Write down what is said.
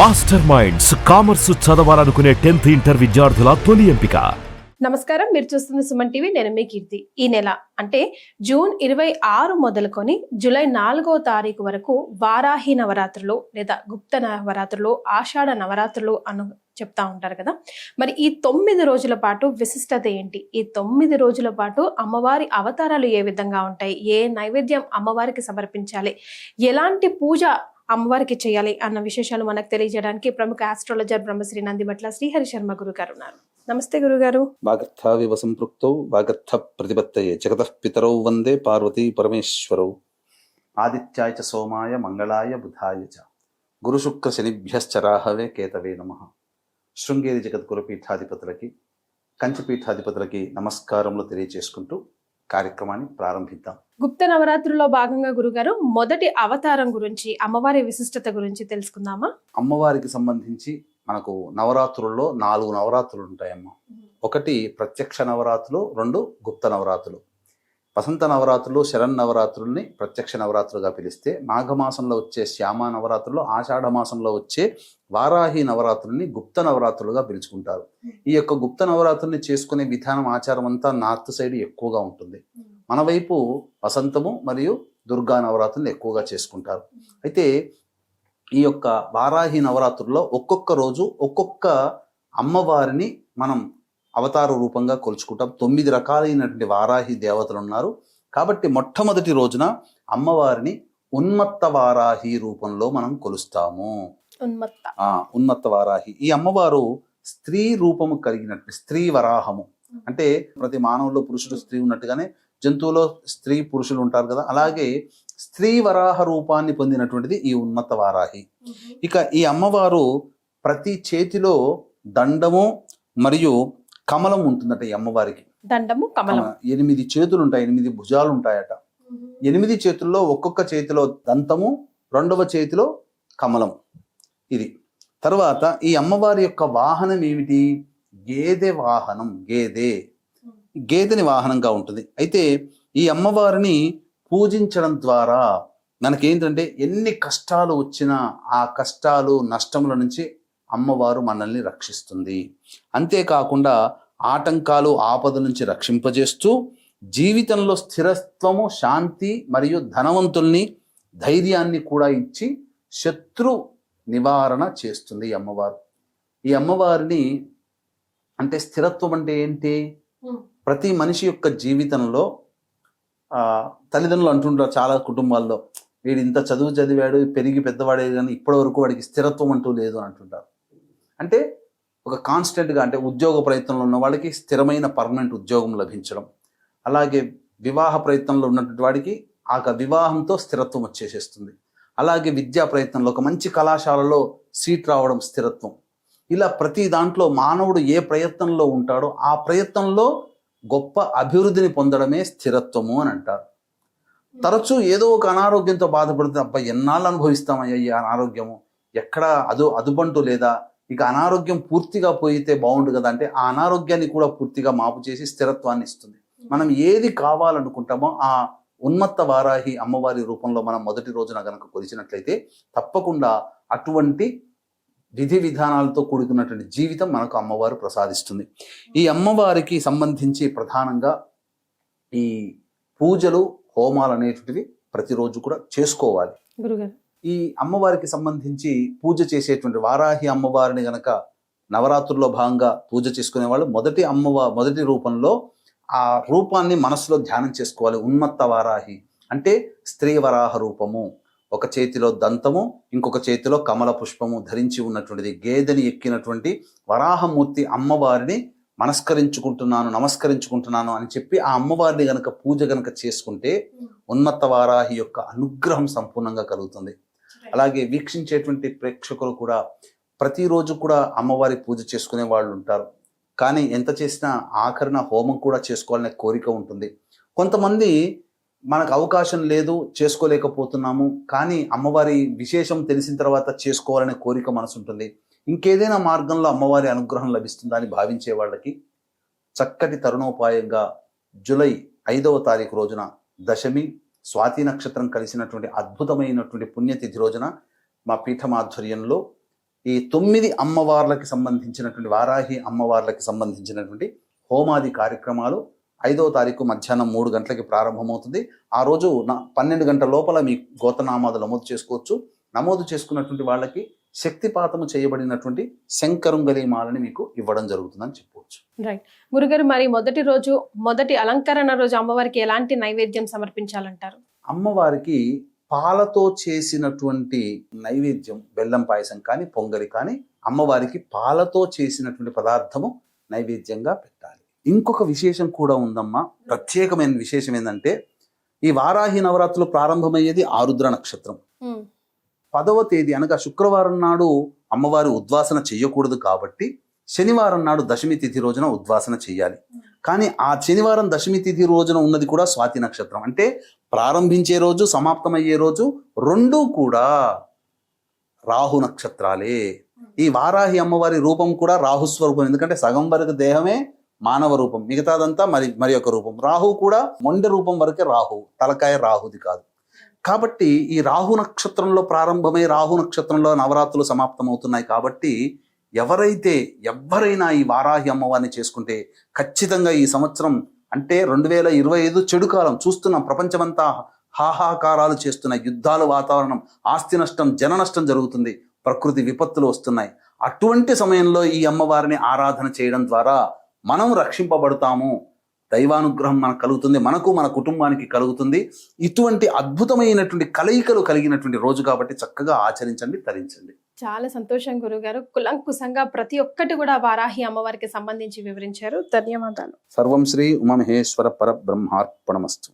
Master minds commerce చదవాలనుకునే 10th inter విద్యార్థుల తొలి ఎంపిక. నమస్కారం, మీరు చూస్తున్న సుమన్ టీవీ. నేను మీ కీర్తి. ఈ నెల అంటే జూన్ 26 మొదలుకొని జూలై 4వ తారీఖు వరకు వారాహి నవరాత్రులు లేదా గుప్త నవరాత్రులు, ఆషాఢ నవరాత్రులు అని చెప్తా ఉంటారు కదా. మరి ఈ 9 రోజుల పాటు విశిష్టత ఏంటి? ఈ 9 రోజుల పాటు అమ్మవారి అవతారాలు ఏ విధంగా ఉంటాయి? ఏ నైవేద్యం అమ్మవారికి సమర్పించాలి? ఎలాంటి పూజ అమ్మవారికి చేయాలి అన్న విశేషాలు మనకు తెలియజేయడానికి ప్రముఖ ఆస్ట్రాలజర్ బ్రహ్మశ్రీ నందిబట్ల శ్రీహరి శర్మ గురువు గారు ఉన్నారు. నమస్తే గురుగారు. వాగర్థావివ సంపృక్తౌ వాగర్థ ప్రతిపత్తయే జగతః పితరౌ వందే పార్వతీ పరమేశ్వరౌ. ఆదిత్యాయ చ సోమాయ మంగళాయ బుధాయ చ గురు శుక్ర శనిభ్యశ్చ రాహవే కేతవే నమః. శృంగేరి జగద్గురు పీఠాధిపతులకి, కంచి పీఠాధిపతులకి నమస్కారములు తెలియజేసుకుంటూ కార్యక్రమాన్ని ప్రారంభిద్దాం. గుప్త నవరాత్రుల్లో భాగంగా గురుగారు మొదటి అవతారం గురించి, అమ్మవారి విశిష్టత గురించి తెలుసుకుందామా? అమ్మవారికి సంబంధించి మనకు నవరాత్రుల్లో 4 నవరాత్రులు ఉంటాయమ్మ. ఒకటి ప్రత్యక్ష నవరాత్రులు, 2 గుప్త నవరాత్రులు. వసంత నవరాత్రులు, శరణ్ నవరాత్రుల్ని ప్రత్యక్ష నవరాత్రులుగా పిలిస్తే, మాఘమాసంలో వచ్చే శ్యామ నవరాత్రులు, ఆషాఢ మాసంలో వచ్చే వారాహి నవరాత్రుల్ని గుప్త నవరాత్రులుగా పిలుచుకుంటారు. ఈ యొక్క గుప్త నవరాత్రుల్ని చేసుకునే విధానం, ఆచారం అంతా నార్త్ సైడ్ ఎక్కువగా ఉంటుంది. మన వైపు వసంతము మరియు దుర్గా నవరాత్రుల్ని ఎక్కువగా చేసుకుంటారు. అయితే ఈ యొక్క వారాహి నవరాత్రుల్లో ఒక్కొక్క రోజు ఒక్కొక్క అమ్మవారిని మనం అవతార రూపంగా కొలుచుకుంటాం. 9 రకాలైనటువంటి వారాహి దేవతలు ఉన్నారు. కాబట్టి మొట్టమొదటి రోజున అమ్మవారిని ఉన్మత్త వారాహి రూపంలో మనం కొలుస్తాము. ఉన్మత్త వారాహి. ఈ అమ్మవారు స్త్రీ రూపము కలిగినట్టు, స్త్రీ వరాహము. అంటే ప్రతి మానవుల్లో పురుషుడు స్త్రీ ఉన్నట్టుగానే జంతువులో స్త్రీ పురుషులు ఉంటారు కదా, అలాగే స్త్రీ వరాహ రూపాన్ని పొందినటువంటిది ఈ ఉన్మత్త వారాహి. ఇక ఈ అమ్మవారు ప్రతి చేతిలో దండము మరియు కమలం ఉంటుందట. ఈ అమ్మవారికి దండము, కమలం, 8 చేతులు ఉంటాయి, 8 భుజాలు ఉంటాయట. 8 చేతుల్లో ఒక్కొక్క చేతిలో దంతము, 2వ చేతిలో కమలం. ఇది తర్వాత ఈ అమ్మవారి యొక్క వాహనం ఏమిటి? గేదె వాహనం. గేదెని వాహనంగా ఉంటుంది. అయితే ఈ అమ్మవారిని పూజించడం ద్వారా మనకేంటంటే ఎన్ని కష్టాలు వచ్చినా ఆ కష్టాలు, నష్టముల నుంచి అమ్మవారు మనల్ని రక్షిస్తుంది. అంతేకాకుండా ఆటంకాలు, ఆపద నుంచి రక్షింపజేస్తూ జీవితంలో స్థిరత్వము, శాంతి మరియు ధనవంతుల్ని, ధైర్యాన్ని కూడా ఇచ్చి శత్రు నివారణ చేస్తుంది ఈ అమ్మవారు. ఈ అమ్మవారిని అంటే స్థిరత్వం అంటే ఏంటి? ప్రతి మనిషి యొక్క జీవితంలో తల్లిదండ్రులు అంటుంటారు చాలా కుటుంబాల్లో, వీడు ఇంత చదువు చదివాడు, పెరిగి పెద్దవాడే, కానీ ఇప్పటి వరకు వాడికి స్థిరత్వం అంటూ లేదు అని అంటుంటారు. అంటే ఒక కాన్స్టెంట్గా, అంటే ఉద్యోగ ప్రయత్నంలో ఉన్న వాళ్ళకి స్థిరమైన పర్మనెంట్ ఉద్యోగం లభించడం, అలాగే వివాహ ప్రయత్నంలో ఉన్నటువంటి వాడికి ఆ వివాహంతో స్థిరత్వం వచ్చేసేస్తుంది. అలాగే విద్యా ప్రయత్నంలో ఒక మంచి కళాశాలలో సీట్ రావడం స్థిరత్వం. ఇలా ప్రతి దాంట్లో మానవుడు ఏ ప్రయత్నంలో ఉంటాడో ఆ ప్రయత్నంలో గొప్ప అభివృద్ధిని పొందడమే స్థిరత్వము అని అంటారు. తరచూ ఏదో ఒక అనారోగ్యంతో బాధపడితే, అబ్బా ఎన్నాళ్ళు అనుభవిస్తామయ్యా ఈ అనారోగ్యము, ఎక్కడ అదుబంటూ లేదా, ఇక అనారోగ్యం పూర్తిగా పోయితే బాగుండు కదా అంటే ఆ అనారోగ్యాన్ని కూడా పూర్తిగా మాపు చేసి స్థిరత్వాన్ని ఇస్తుంది. మనం ఏది కావాలనుకుంటామో ఆ ఉన్మత్త వారాహి అమ్మవారి రూపంలో మనం మొదటి రోజున గనక కొలిచినట్లయితే తప్పకుండా అటువంటి విధి విధానాలతో కూడుకున్నటువంటి జీవితం మనకు అమ్మవారు ప్రసాదిస్తుంది. ఈ అమ్మవారికి సంబంధించి ప్రధానంగా ఈ పూజలు, హోమాలు అనేటువంటివి ప్రతిరోజు కూడా చేసుకోవాలి. ఈ అమ్మవారికి సంబంధించి పూజ చేసేటువంటి వారాహి అమ్మవారిని గనక నవరాత్రుల్లో భాగంగా పూజ చేసుకునే వాళ్ళు మొదటి రూపంలో ఆ రూపాన్ని మనసులో ధ్యానం చేసుకోవాలి. ఉన్మత్త వారాహి అంటే స్త్రీ వరాహ రూపము. ఒక చేతిలో దంతము, ఇంకొక చేతిలో కమల పుష్పము ధరించి ఉన్నటువంటిది, గేదెని ఎక్కినటువంటి వరాహమూర్తి అమ్మవారిని నమస్కరించుకుంటున్నాను అని చెప్పి ఆ అమ్మవారిని గనక పూజ గనక చేసుకుంటే ఉన్మత్త వారాహి యొక్క అనుగ్రహం సంపూర్ణంగా కలుగుతుంది. అలాగే వీక్షించేటువంటి ప్రేక్షకులు కూడా ప్రతిరోజు కూడా అమ్మవారి పూజ చేసుకునే వాళ్ళు ఉంటారు. కానీ ఎంత చేసినా ఆఖరణ హోమం కూడా చేసుకోవాలనే కోరిక ఉంటుంది. కొంతమంది మనకు అవకాశం లేదు, చేసుకోలేకపోతున్నాము, కానీ అమ్మవారి విశేషం తెలిసిన తర్వాత చేసుకోవాలనే కోరిక మనసు ఉంటుంది. ఇంకేదైనా మార్గంలో అమ్మవారి అనుగ్రహం లభిస్తుందా అని భావించే వాళ్ళకి చక్కటి తరుణోపాయంగా జూలై 5వ తారీఖు రోజున దశమి స్వాతి నక్షత్రం కలిసినటువంటి అద్భుతమైనటువంటి పుణ్యతిథి రోజున మా పీఠమాధ్వర్యంలో ఈ 9 అమ్మవార్లకి సంబంధించినటువంటి వారాహి అమ్మవార్లకి సంబంధించినటువంటి హోమాది కార్యక్రమాలు 5వ తారీఖు మధ్యాహ్నం 3 గంటలకి ప్రారంభమవుతుంది. ఆ రోజు 12 గంటల లోపల మీ గోత్రనామాలు నమోదు చేసుకోవచ్చు. నమోదు చేసుకున్నటువంటి వాళ్ళకి శక్తిపాతము చేయబడినటువంటి శంకరుంగలి మాలని మీకు ఇవ్వడం జరుగుతుందని చెప్పవచ్చు. రైట్ గురుగారు, మరి మొదటి అలంకరణ రోజు అమ్మవారికి ఎలాంటి నైవేద్యం సమర్పించాలంటారు? అమ్మవారికి పాలతో చేసినటువంటి నైవేద్యం, బెల్లం పాయసం కానీ పొంగలి కానీ అమ్మవారికి పాలతో చేసినటువంటి పదార్థము నైవేద్యంగా పెట్టాలి. ఇంకొక విశేషం కూడా ఉందమ్మా. ప్రత్యేకమైన విశేషం ఏంటంటే ఈ వారాహి నవరాత్రులు ప్రారంభమయ్యేది ఆరుద్ర నక్షత్రం. 10వ తేదీ అనగా శుక్రవారం నాడు అమ్మవారి ఉద్వాసన చెయ్యకూడదు కాబట్టి శనివారం నాడు దశమి తిథి రోజున ఉద్వాసన చెయ్యాలి. కానీ ఆ శనివారం దశమి తిథి రోజున ఉన్నది కూడా స్వాతి నక్షత్రం. అంటే ప్రారంభించే రోజు సమాప్తమయ్యే రోజు రెండూ కూడా రాహు నక్షత్రాలే. ఈ వారాహి అమ్మవారి రూపం కూడా రాహుస్వరూపం. ఎందుకంటే సగం వరకు దేహమే మానవ రూపం, మిగతాదంతా మరి ఒక రూపం. రాహు కూడా మొండె రూపం వరకే రాహు, తలకాయ రాహుది కాదు. కాబట్టి ఈ రాహు నక్షత్రంలో ప్రారంభమై రాహు నక్షత్రంలో నవరాత్రులు సమాప్తమవుతున్నాయి. కాబట్టి ఎవరైనా ఈ వారాహి అమ్మవారిని చేసుకుంటే ఖచ్చితంగా ఈ సంవత్సరం అంటే 2025 చెడు కాలం చూస్తున్నాం. ప్రపంచమంతా హాహాకారాలు చేస్తున్న యుద్ధాల వాతావరణం, ఆస్తి నష్టం, జన నష్టం జరుగుతుంది, ప్రకృతి విపత్తులు వస్తున్నాయి. అటువంటి సమయంలో ఈ అమ్మవారిని ఆరాధన చేయడం ద్వారా మనం రక్షింపబడతాము. దైవానుగ్రహం మనకు కలుగుతుంది, మనకు మన కుటుంబానికి కలుగుతుంది. ఇటువంటి అద్భుతమైనటువంటి కలయికలు కలిగినటువంటి రోజు కాబట్టి చక్కగా ఆచరించండి, తరించండి. చాలా సంతోషం గురుగారు. కులంకుశంగా ప్రతి ఒక్కటి కూడా వారాహి అమ్మవారికి సంబంధించి వివరించారు. ధన్యవాదాలు. సర్వం శ్రీ ఉమామహేశ్వర పరబ్రహ్మార్పణమస్తు.